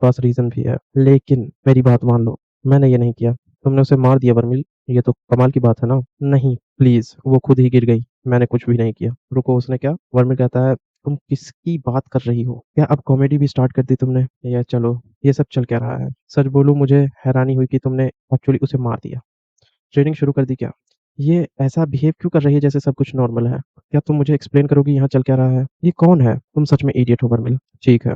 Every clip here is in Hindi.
पास रीज़न भी है। लेकिन मेरी बात मान लो, मैंने ये नहीं किया। तुमने उसे मार दिया वर्मिल, ये तो कमाल की बात है ना? नहीं, प्लीज़, वो खुद ही गिर गई, मैंने कुछ भी नहीं किया। रुको, उसने क्या? वर्मिल कहता है, तुम किसकी बात कर रही हो? क्या अब कॉमेडी भी स्टार्ट कर दी तुमने? या चलो, ये सब चल क्या रहा है? सच बोलूँ, मुझे हैरानी हुई कि तुमने एक्चुअली उसे मार दिया। ट्रेनिंग शुरू कर दी क्या? ये ऐसा बिहेव क्यों कर रही है जैसे सब कुछ नॉर्मल है? क्या तुम मुझे एक्सप्लेन करोगी यहाँ चल क्या रहा है? ये कौन है? तुम सच में इडियट हो वर्मिल। ठीक है,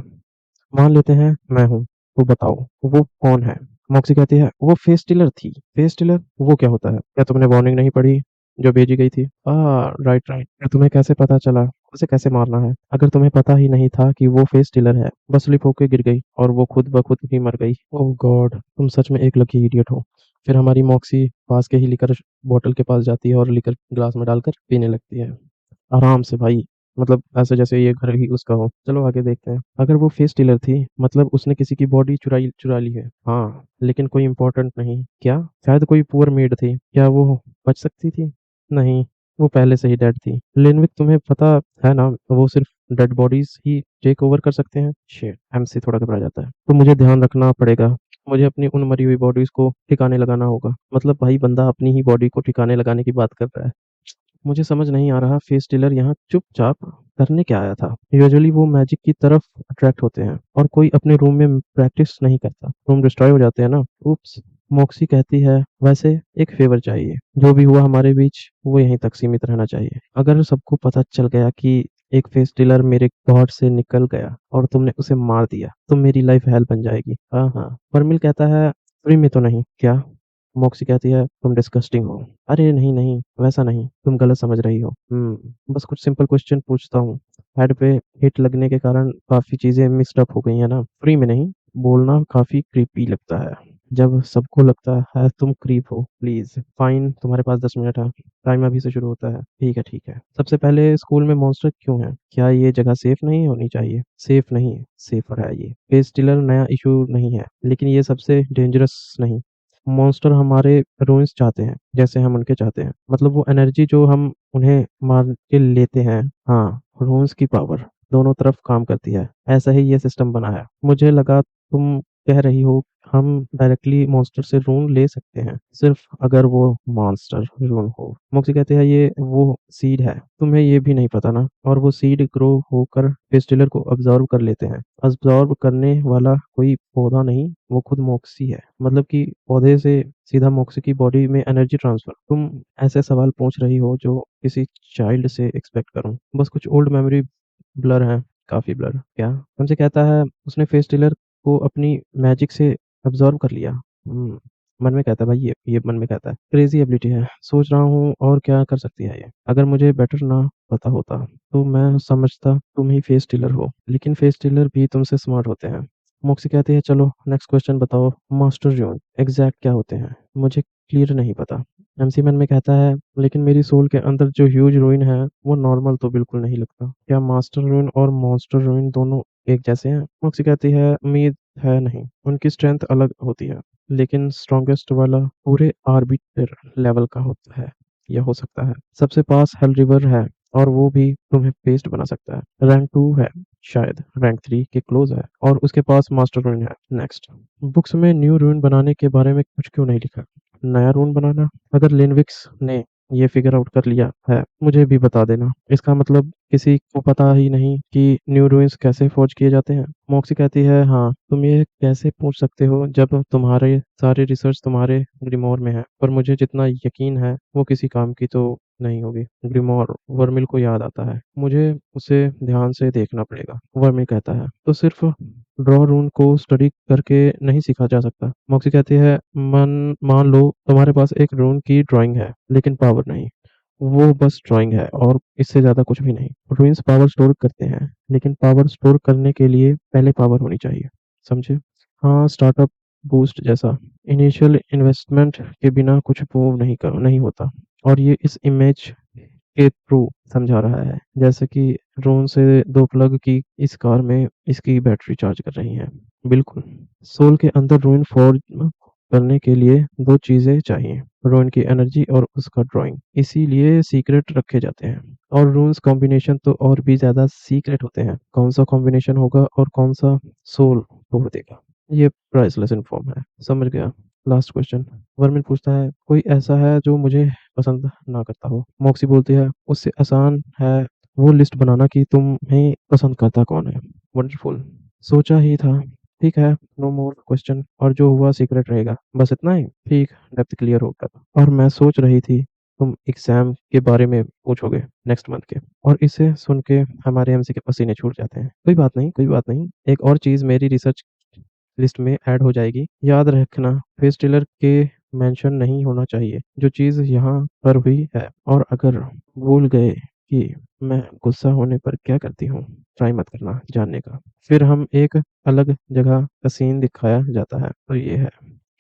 मान लेते हैं मैं हूँ, तो बताओ वो कौन है? मॉक्सी कहती है, वो फेस स्टीलर थी। Face stealer? वो क्या होता है? क्या तुमने वार्निंग नहीं पढ़ी जो भेजी गई थी? Right right. फिर तुम्हें कैसे पता चला उसे कैसे मारना है? अगर तुम्हें पता ही नहीं था कि वो फेस स्टीलर है, बस स्लिप होके गिर गई और वो खुद ब खुद ही मर गई। ओह गॉड, तुम सच में एक लकी इडियट हो। फिर हमारी मॉक्सी पास के ही लिकर बॉटल के पास जाती है और लिकर ग्लास में डालकर पीने लगती है। आराम से भाई, मतलब ऐसे जैसे ये घर ही उसका हो। चलो आगे देखते हैं। अगर वो फेस टीलर थी, मतलब उसने किसी की बॉडी चुराई चुरा ली है। हाँ, लेकिन कोई इम्पोर्टेंट नहीं। क्या? शायद कोई पुअर मेड थी। क्या वो बच सकती थी? नहीं, वो पहले से ही डेड थी। लेनविक, तुम्हें पता है ना, वो सिर्फ डेड बॉडीज ही टेक ओवर कर सकते हैं। शिट, एमसी थोड़ा घबरा जाता है। तो मुझे ध्यान रखना पड़ेगा। मुझे अपनी उन मरी हुई बॉडीज को ठिकाने लगाना होगा। मतलब भाई, बंदा अपनी ही बॉडी को ठिकाने लगाने की बात कर रहा है। मुझे समझ नहीं आ रहा, फेस टेलर यहाँ चुपचाप करने क्या आया था? यूजुअली वो मैजिक की तरफ अट्रैक्ट होते हैं और कोई अपने रूम में प्रैक्टिस नहीं करता, रूम डिस्ट्रॉय हो जाते हैं ना। उप्स। मोक्सी कहती है, वैसे एक फेवर चाहिए। जो भी हुआ हमारे बीच वो यहीं तक सीमित रहना चाहिए। अगर सबको पता चल गया कि एक फेस टेलर मेरे गॉड से निकल गया और तुमने उसे मार दिया, तो मेरी लाइफ हेल बन जाएगी। हाँ हाँ। परमिल कहता है, फ्री में तो नहीं क्या? मॉक्सी कहती है, तुम डिस्गस्टिंग हो। अरे नहीं नहीं, वैसा नहीं, तुम गलत समझ रही हो। बस कुछ सिंपल क्वेश्चन पूछता हूँ। हेड पे हिट लगने के कारण काफी चीजें मिक्स्ड अप हो गई है ना? फ्री में नहीं, बोलना काफी क्रीपी लगता है जब सबको लगता है तुम क्रीप हो। प्लीज फाइन, तुम्हारे पास 10 मिनट है। टाइम अभी से शुरू होता है। ठीक है ठीक है। सबसे पहले, स्कूल में मॉन्स्टर क्यों है? क्या ये जगह सेफ नहीं होनी चाहिए? सेफ नहीं है, सेफर है ये। पेज स्टीलर नया इशू नहीं है, लेकिन ये सबसे डेंजरस नहीं। मॉन्स्टर हमारे रूइंस चाहते हैं जैसे हम उनके चाहते हैं। मतलब वो एनर्जी जो हम उन्हें मार के लेते हैं। हाँ, रूइंस की पावर दोनों तरफ काम करती है। ऐसा ही ये सिस्टम बना है। मुझे लगा तुम कह रही हो हम डायरेक्टली मॉन्स्टर से रून ले सकते हैं, सिर्फ अगर वो मॉन्स्टर रून हो। मोक्सी कहते हैं, ये वो सीड है, तुम्हें ये भी नहीं पता ना? और वो सीड ग्रो होकर पेस्टिलर को अब्जॉर्व कर लेते हैं। अब्जॉर्व करने वाला कोई पौधा नहीं, वो खुद मोक्सी है। मतलब कि पौधे से सीधा मोक्सी की बॉडी में एनर्जी ट्रांसफर। तुम ऐसे सवाल पूछ रही हो जो किसी चाइल्ड से एक्सपेक्ट करूं। बस कुछ ओल्ड मेमोरी ब्लर है, काफी ब्लर। क्या? हमसे कहता है, उसने फेस टेलर को अपनी मैजिक से अब्जॉर्व कर लिया। मन में कहता है भाई, ये मन में कहता है, क्रेजी एबिलिटी है। सोच रहा हूँ और क्या कर सकती है ये। अगर मुझे बेटर ना पता होता तो मैं समझता तुम ही फेस टीलर हो, लेकिन फेस टीलर भी तुमसे स्मार्ट होते हैं। मोक्सी कहती है, चलो नेक्स्ट क्वेश्चन बताओ, मास्टर ड्यून एग्जैक्ट क्या होते हैं? मुझे क्लियर नहीं पता। एमसी मन में कहता है, लेकिन मेरी सोल के अंदर जो ह्यूज रूइन है वो नॉर्मल तो बिल्कुल नहीं लगता। क्या मास्टर रूइन और मॉन्स्टर रूइन दोनों एक जैसे हैं? मोक्सी कहती है, उम्मीद है नहीं, उनकी स्ट्रेंथ अलग होती है, लेकिन स्ट्रॉन्गेस्ट वाला पूरे आर्बिटर लेवल का होता है। यह हो सकता है सबसे पास हेल रिवर है और वो भी तुम्हें पेस्ट बना सकता है। रैंक 2 है, शायद रैंक 3 के क्लोज है, और उसके पास मास्टर रून है। नेक्स्ट। बुक्स में न्यू रून बनाने के बारे में कुछ क्यों नहीं लिखा? नया रून बनाना? अगर लिनविक्स ने ये फिगर आउट कर लिया है, मुझे भी बता देना। इसका मतलब किसी को पता ही नहीं कि न्यू रूइंस कैसे फोर्ज किए जाते हैं। मॉक्सी कहती है, हाँ, तुम ये कैसे पूछ सकते हो जब तुम्हारे सारे रिसर्च तुम्हारे ग्रीमोर में है। पर मुझे जितना यकीन है वो किसी काम की तो नहीं होगी। ग्रीमोर। वर्मिल को याद आता है, मुझे उसे ध्यान से देखना पड़ेगा। वर्मिल कहता है, तो सिर्फ ड्रॉ रून को स्टडी करके नहीं सीखा जा सकता? मॉक्सी कहती है, मान लो तुम्हारे पास एक रून की ड्राइंग है लेकिन पावर नहीं। वो बस ड्राइंग है और इससे ज्यादा कुछ भी नहीं। रूइंस पावर स्टोर करते हैं, लेकिन पावर स्टोर करने के लिए पहले पावर होनी चाहिए। समझे? हाँ, स्टार्टअप बूस्ट जैसा। इनिशियल इन्वेस्टमेंट के बिना कुछ मूव नहीं होता। और ये इस इमेज के थ्रू समझा रहा है, जैसे कि ड्रोन से दो प्लग की इस कार में इसकी बैटरी चार्ज कर रही है। बिल्कुल। सोल के अंदर रूइन फॉर्ज करने के लिए दो चीजें चाहिए, रूइन की एनर्जी और उसका ड्राइंग। इसीलिए सीक्रेट रखे जाते हैं। और रून्स कॉम्बिनेशन तो और भी ज्यादा सीक्रेट होते हैं। कौन सा कॉम्बिनेशन होगा और कौन सा सोल तोड़ देगा? ये प्राइसलेस इन्फॉर्म है। समझ गया। Last question. वर्मिल पूछता है कोई ऐसा है जो मुझे पसंद ना करता हो। मॉक्सी बोलती है उससे आसान है वो लिस्ट बनाना कि तुम्हें पसंद करता कौन है। वंडरफुल। सोचा ही था। ठीक है, नो मोर क्वेश्चन, और जो हुआ सीक्रेट रहेगा, बस इतना ही। ठीक, डेप्थ क्लियर हो गया। और मैं सोच रही थी तुम एग्जाम के बारे में पूछोगे नेक्स्ट मंथ के। और इसे सुन के हमारे एमसी के पसीने छूट जाते हैं। कोई बात नहीं, कोई बात नहीं, एक और चीज मेरी रिसर्च लिस्ट में ऐड हो जाएगी। याद रखना, फेस टेलर के मेंशन नहीं होना चाहिए जो चीज़ यहाँ पर हुई है। और अगर भूल गए कि मैं गुस्सा होने पर क्या करती हूँ, ट्राई मत करना जानने का। फिर हम एक अलग जगह का सीन दिखाया जाता है। तो ये है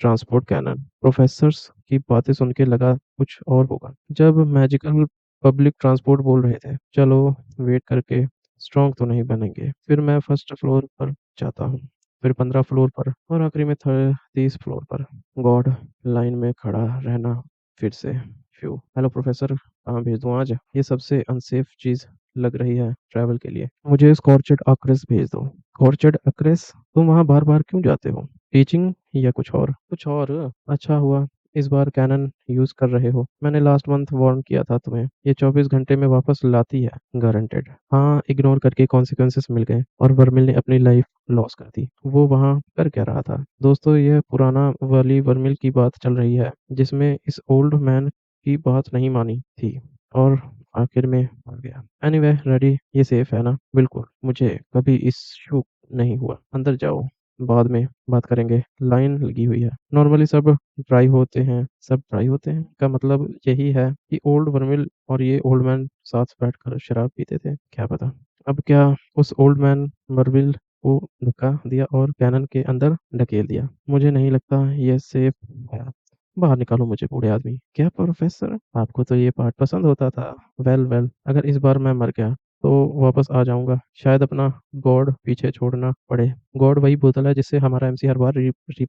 ट्रांसपोर्ट कैनन। प्रोफेसर्स की बातें सुन के लगा कुछ और होगा जब मैजिकल पब्लिक ट्रांसपोर्ट बोल रहे थे। चलो वेट करके स्ट्रॉन्ग तो नहीं बनेंगे। फिर मैं फर्स्ट फ्लोर पर जाता हूँ, फिर 15 फ्लोर पर, और आखिरी में 30 फ्लोर पर। गॉड, लाइन में खड़ा रहना फिर से। फ्यू। हेलो प्रोफेसर, कहाँ भेज दूँ आज? ये सबसे अनसेफ चीज लग रही है ट्रैवल के लिए। मुझे स्कॉर्चेड अक्रेस भेज दो। स्कॉर्चेड अक्रेस? तुम वहाँ बार बार क्यों जाते हो? टीचिंग या कुछ और? कुछ और। अच्छा हुआ इस बार कैनन यूज कर रहे हो। मैंने लास्ट मंथ वार्न किया था तुम्हें। ये 24 घंटे में वापस लाती है, गारंटेड। हाँ, इग्नोर करके कॉन्सिक्वेंसेस मिल गए और वर्मिल ने अपनी लाइफ लॉस कर दी। वो वहाँ कर क्या रहा था? दोस्तों, यह पुराना वाली वर्मिल की बात चल रही है जिसमें इस ओल्ड मैन की बात नहीं मानी थी और आखिर में मर गया। Anyway, ready? ये सेफ है ना? बिल्कुल, मुझे कभी इश्यू नहीं हुआ। अंदर जाओ, बाद में बात करेंगे। लाइन लगी हुई है। नॉर्मली सब ड्राई होते हैं का मतलब यही है कि ओल्ड वर्मिल और ये ओल्ड मैन साथ बैठकर शराब पीते थे, क्या पता। अब क्या उस ओल्ड मैन वर्मिल को धक्का दिया और कैनन के अंदर ढकेल दिया। मुझे नहीं लगता ये सेफ है। बाहर निकालो मुझे, बूढ़े आदमी। क्या प्रोफेसर, आपको तो ये पार्ट पसंद होता था? वेल वेल, अगर इस बार मैं मर गया तो वापस आ जाऊंगा। शायद अपना गॉड पीछे छोड़ना पड़े। गॉड वही बोतल है जिससे हमारा एमसी हर बार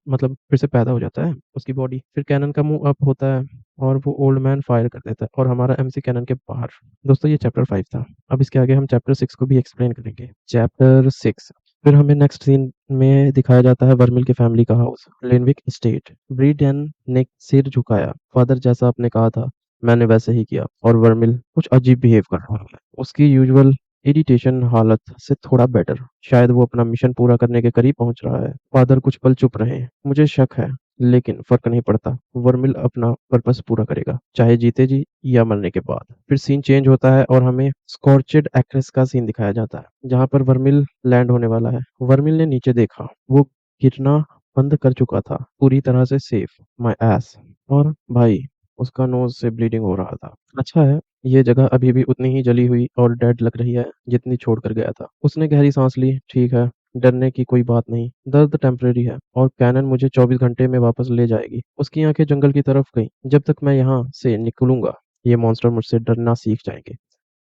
मतलब फिर से पैदा हो जाता है, उसकी बॉडी। फिर कैनन का मुंह अप होता है और वो ओल्ड मैन फायर कर देता है और हमारा एमसी कैनन के बाहर। दोस्तों, ये चैप्टर 5 था। अब इसके आगे हम चैप्टर 6 को भी एक्सप्लेन करेंगे। चैप्टर 6। फिर हमें नेक्स्ट सीन में दिखाया जाता है वर्मिल की फैमिली का हाउस, लेनविक स्टेट। ब्रीडन ने सिर झुकाया। फादर, जैसा आपने कहा था मैंने वैसे ही किया। और वर्मिल कुछ अजीब बिहेव कर रहा है, उसकी यूजुअल इरिटेशन हालत से थोड़ा बेटर। शायद वो अपना मिशन पूरा करने के करीब पहुंच रहा है। फादर कुछ पल चुप रहे। मुझे शक है, लेकिन फर्क नहीं पड़ता। वर्मिल अपना पर्पस पूरा करेगा, चाहे जीते जी या मरने के बाद। फिर सीन चेंज होता है और हमें स्कॉर्चेड एक्रेस का सीन दिखाया जाता है जहां पर वर्मिल लैंड होने वाला है। वर्मिल ने नीचे देखा। वो गिरना बंद कर चुका था, पूरी तरह से सेफ। My S. और भाई, उसका नोज से ब्लीडिंग हो रहा था। अच्छा है, ये जगह अभी भी उतनी ही जली हुई और डेड लग रही है जितनी छोड़कर गया था। उसने गहरी सांस ली। ठीक है, डरने की कोई बात नहीं। दर्द टेम्परेरी है और कैनन मुझे 24 घंटे में वापस ले जाएगी। उसकी आंखें जंगल की तरफ गईं। जब तक मैं यहाँ से निकलूंगा, ये मॉन्स्टर मुझसे डरना सीख जाएंगे।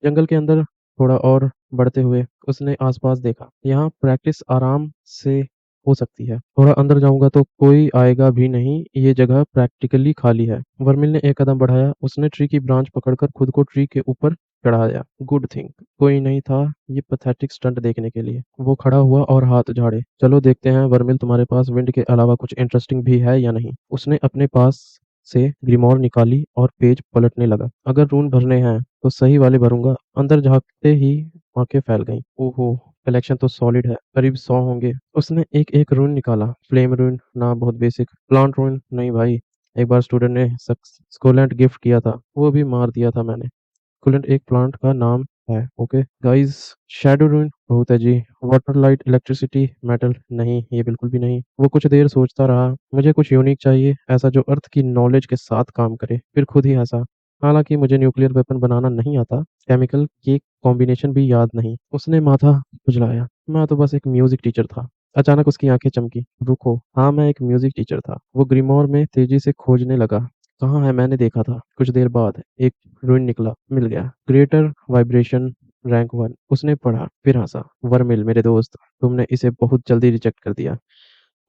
जंगल के अंदर थोड़ा और बढ़ते हुए उसने आसपास देखा। यहाँ प्रैक्टिस आराम से हो सकती है। थोड़ा अंदर जाऊंगा तो कोई आएगा भी नहीं। ये जगह प्रैक्टिकली खाली है। वर्मिल ने एक कदम बढ़ाया। उसने ट्री की ब्रांच पकड़कर खुद को ट्री के ऊपर चढ़ाया। गुड थिंग कोई नहीं था ये पैथेटिक स्टंट देखने के लिए। वो खड़ा हुआ और हाथ झाड़े। चलो देखते हैं वर्मिल, तुम्हारे पास विंड के अलावा कुछ इंटरेस्टिंग भी है या नहीं। उसने अपने पास से ग्रीमोर निकाली और पेज पलटने लगा। अगर रून भरने हैं तो सही वाले भरूंगा। अंदर झांकते ही आंखें फैल गईं। ओहो, कलेक्शन तो सॉलिड है, करीब 100 होंगे। उसने एक एक रून निकाला। फ्लेम रून ना, बहुत बेसिक। प्लांट रून नहीं भाई, एक बार स्टूडेंट ने स्कोलेंट गिफ्ट किया था, वो भी मार दिया था मैंने। स्कोलेंट एक प्लांट का नाम है। Okay guys. शैडो रून बहुत है जी। वाटर, लाइट, इलेक्ट्रिसिटी, मेटल नहीं, ये बिल्कुल भी नहीं। वो कुछ देर सोचता रहा। मुझे कुछ यूनिक चाहिए, ऐसा जो अर्थ की नॉलेज के साथ काम करे। फिर खुद ही हंसा। हालांकि मुझे न्यूक्लियर वेपन बनाना नहीं आता, केमिकल के कॉम्बिनेशन भी याद नहीं। उसने माथा खुजलाया। मैं तो बस एक म्यूजिक टीचर था। अचानक उसकी आंखें चमकी। रुको, हाँ मैं एक म्यूजिक टीचर था। वो ग्रीमोर में तेजी से खोजने लगा। कहाँ है? मैंने देखा था। कुछ देर बाद एक रूइन निकला। मिल गया। Greater vibration, rank 1। उसने पढ़ा, फिर हंसा। वर्मिल मेरे दोस्त, तुमने इसे बहुत जल्दी रिजेक्ट कर दिया।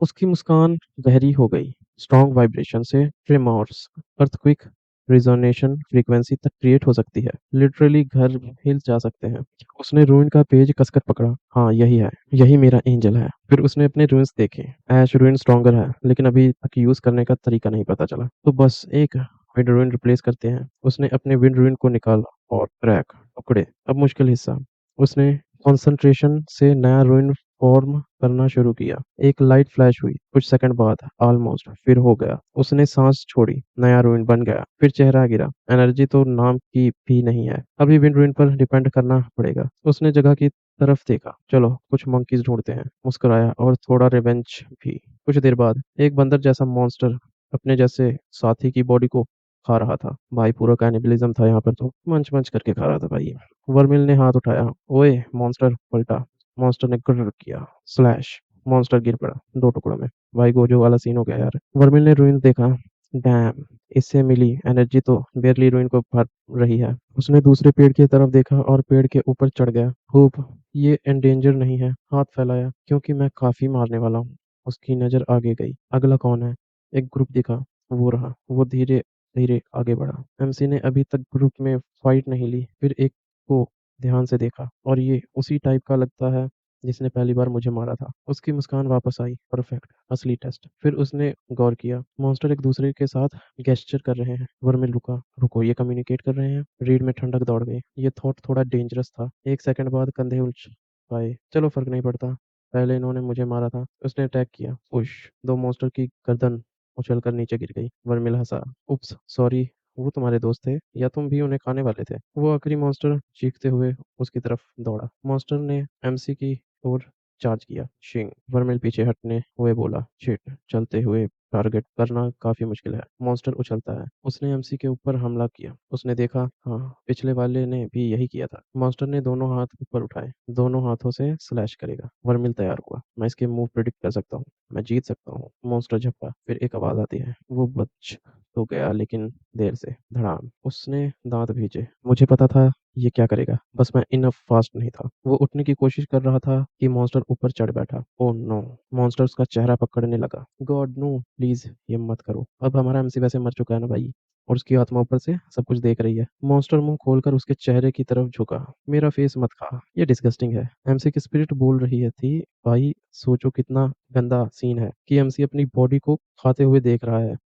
उसकी मुस्कान गहरी हो गई। स्ट्रॉन्ग वाइब्रेशन से ट्रेमोर्स, अर्थक्वेक, रिजोनेशन फ्रीक्वेंसी तक क्रिएट हो सकती है। लिटरली घर हिल जा सकते हैं। उसने रूइन का पेज कसकर पकड़ा। हाँ, यही है। यही मेरा एंजल है। फिर उसने अपने रूइंस देखे। ऐश रूइन स्ट्रॉन्गर है, लेकिन अभी तक यूज करने का तरीका नहीं पता चला। तो बस एक विंड रूइन रिप्लेस करते हैं। उसने अपने विंड रूइन को निकाला और क्रैक टुकड़े। अब मुश्किल हिस्सा। उसने कंसंट्रेशन से नया रूइन फॉर्म करना शुरू किया। एक लाइट फ्लैश हुई, कुछ सेकंड बाद ऑलमोस्ट फिर हो गया। उसने सांस छोड़ी, नया रूइन बन गया। फिर चेहरा गिरा। एनर्जी तो नाम की भी नहीं है। अभी विंड रूइन पर डिपेंड करना पड़ेगा। उसने जगह की तरफ देखा। चलो कुछ मंकीज ढूंढते हैं। मुस्कुराया और थोड़ा रिवेंज भी। कुछ देर बाद एक बंदर जैसा मॉन्स्टर अपने जैसे साथी की बॉडी को खा रहा था। भाई पूरा कैनिबलिज्म था यहाँ पर, तो मंच मंच करके खा रहा था भाई। वर्मिल ने हाथ उठाया। ओए मॉन्स्टर पलटा। मॉन्स्टर ने ग्र किया। स्लैश। मॉन्स्टर गिर पड़ा 2 टुकड़ों में। भाई गोजो वाला सीन हो गया यार। वर्मिल ने रूइन देखा। डैम, इससे मिली एनर्जी तो बेरली रूइन को भर रही है। उसने दूसरे पेड़ की तरफ देखा और पेड़ के ऊपर चढ़ गया। खूब, ये एंडेंजर नहीं है। हाथ फैलाया, क्योंकि मैं काफी मारने वाला हूँ। उसकी नजर आगे गई। अगला कौन है? एक ग्रुप दिखा। वो रहा। वो धीरे धीरे आगे बढ़ा। एमसी ने अभी तक ग्रुप में फाइट नहीं ली। फिर एक को ध्यान से देखा, और ये उसी टाइप का लगता है जिसने पहली बार मुझे मारा था। उसकी मुस्कान वापस आई। परफेक्ट, असली टेस्ट। फिर उसने गौर किया, मॉन्स्टर एक दूसरे के साथ गेस्चर कर रहे हैं। वर्मिल रुका। रुको, ये कम्युनिकेट कर रहे हैं। रीड में ठंडक दौड़ गई। ये थॉट थोड़ा डेंजरस था। एक सेकंड बाद कंधे उलझ पाए। चलो फर्क नहीं पड़ता, पहले इन्होंने मुझे मारा था। उसने अटैक किया। पुश। दो मॉन्स्टर की गर्दन उछलकर नीचे गिर गई। वर्मिल हंसा। उप्स सॉरी, वो तुम्हारे दोस्त थे या तुम भी उन्हें खाने वाले थे? वो आखिरी मॉन्स्टर चीखते हुए उसकी तरफ दौड़ा। मॉन्स्टर ने एमसी की ओर चार्ज किया। शिंग। वर्मिल पीछे हटने हुए बोला, शिट, चलते हुए टारगेट करना काफी मुश्किल है। मॉन्स्टर उछलता है। उसने एमसी के ऊपर हमला किया। उसने देखा, हाँ, पिछले वाले ने भी यही किया था। मॉन्स्टर ने दोनों हाथ ऊपर उठाए। दोनों हाथों से स्लैश करेगा। वर्मिल तैयार हुआ। मैं इसके मूव प्रिडिक्ट कर सकता हूँ। मैं जीत सकता हूँ। मॉन्स्टर झपका। फिर एक आवाज आती है। वो बच तो गया, लेकिन देर से। धड़ाम। उसने दांत भींचे। मुझे पता था ये क्या करेगा, बस मैं इनफ फास्ट नहीं था। वो उठने की कोशिश कर रहा था कि मॉन्स्टर ऊपर चढ़ बैठा। Oh no. मॉन्स्टर उसका चेहरा पकड़ने लगा। गॉड नो, प्लीज ये मत करो। अब हमारा एमसी वैसे मर चुका है ना भाई, और उसकी आत्मा ऊपर से सब कुछ देख रही है। मॉन्स्टर मुंह खोलकर उसके चेहरे की तरफ झुका। मेरा फेस मत खा, ये डिस्गस्टिंग है। एमसी की स्पिरिट बोल रही है थी। भाई सोचो कितना गंदा सीन है कि एमसी अपनी बॉडी को खाते हुए देख रहा है।